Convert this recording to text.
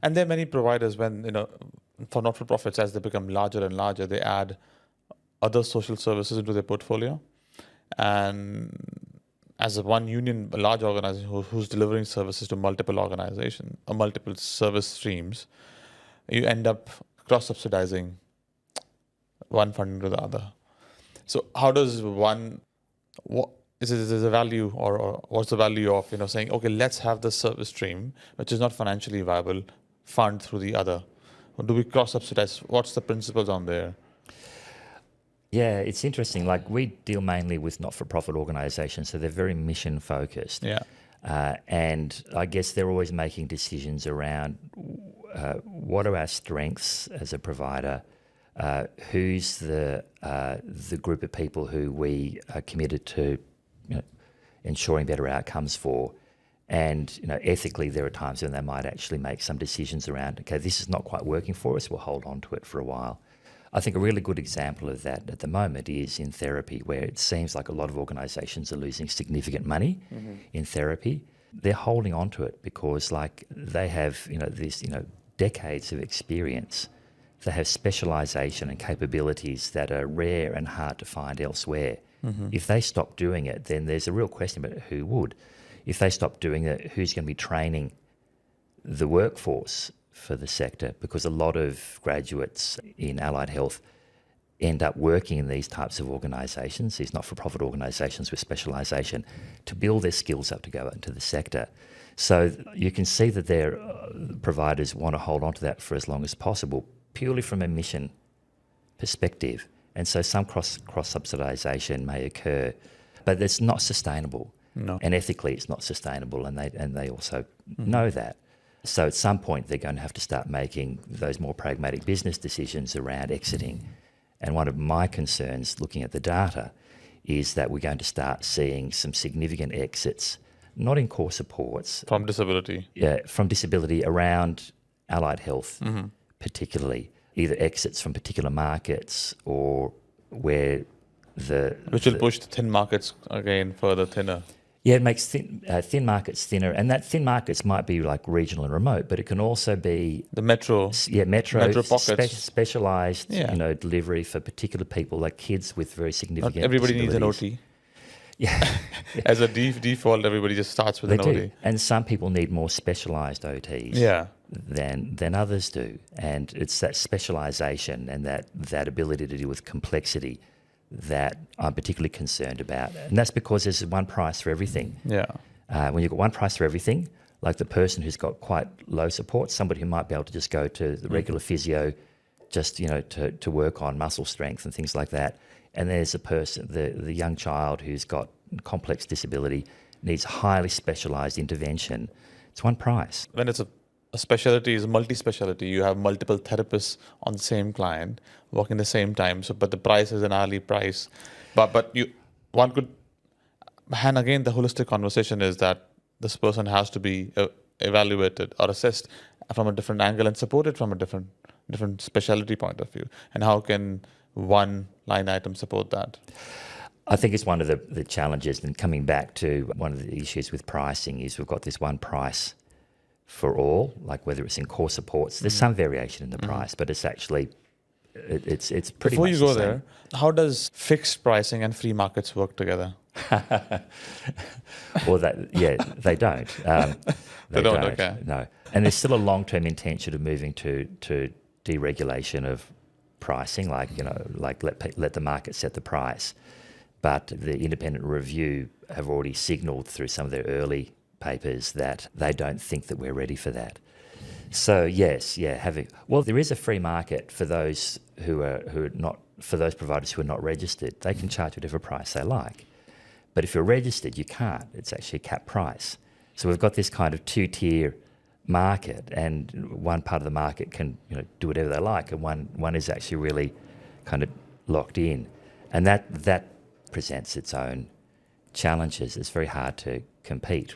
And there are many providers when, for not-for-profits, as they become larger and larger, they add other social services into their portfolio. And as a one union, a large organization who's delivering services to multiple organizations or multiple service streams, you end up cross-subsidizing one funding to the other. So how does what is a value or what's the value of, saying, okay, let's have the service stream, which is not financially viable, fund through the other? Or do we cross-subsidize? What's the principles on there? Yeah, it's interesting. Like, we deal mainly with not-for-profit organisations, so they're very mission-focused. Yeah. And I guess they're always making decisions around what are our strengths as a provider, who's the group of people who we are committed to ensuring better outcomes for. And ethically, there are times when they might actually make some decisions around, okay, this is not quite working for us, we'll hold on to it for a while. I think a really good example of that at the moment is in therapy, where it seems like a lot of organisations are losing significant money in therapy. They're holding on to it because, like, they have this decades of experience. They have specialisation and capabilities that are rare and hard to find elsewhere. If they stop doing it, then there's a real question about who would. If they stop doing it, who's going to be training the workforce for the sector? Because a lot of graduates in allied health end up working in these types of organisations, these not-for-profit organisations with specialisation, to build their skills up to go out into the sector. So you can see that their providers want to hold on to that for as long as possible, purely from a mission perspective. And so some cross-subsidisation may occur, but it's not sustainable. No. And ethically, it's not sustainable, and they also know that. So at some point, they're going to have to start making those more pragmatic business decisions around exiting. And one of my concerns, looking at the data, is that we're going to start seeing some significant exits, not in core supports. From disability. Yeah, from disability around allied health, particularly. Either exits from particular markets or where Which will push the thin markets again further thinner. Yeah, it makes thin markets thinner, and that thin markets might be like regional and remote, but it can also be the metro. Yeah, metro pockets, specialised, delivery for particular people, like kids with very significant. Not everybody needs an OT. Yeah, as a default, everybody just starts with an OT. And some people need more specialised OTs. Yeah. Than others do, and it's that specialisation and that ability to deal with complexity that I'm particularly concerned about. And that's because there's one price for everything. Yeah. When you've got one price for everything, like the person who's got quite low support, somebody who might be able to just go to the regular physio just, to work on muscle strength and things like that. And there's a person, the young child who's got complex disability, needs highly specialised intervention. It's one price. When it's a specialty is a multi-specialty. You have multiple therapists on the same client working the same time. But the price is an hourly price. One could, and again, the holistic conversation is that this person has to be evaluated or assessed from a different angle and supported from a different specialty point of view. And how can one line item support that? I think it's one of the challenges. And coming back to one of the issues with pricing is we've got this one price for all, like whether it's in core supports, there's some variation in the price, but it's actually, it's pretty Before much you go there, how does fixed pricing and free markets work together? Well, they don't. They don't, okay. No. And there's still a long-term intention of moving to deregulation of pricing, like let the market set the price. But the independent review have already signalled through some of their early papers that they don't think that we're ready for that. So yes, there is a free market for those who are not, for those providers who are not registered. They can charge whatever price they like. But if you're registered, you can't. It's actually a capped price. So we've got this kind of two-tier market, and one part of the market can do whatever they like, and one is actually really kind of locked in, and that presents its own challenges. It's very hard to compete.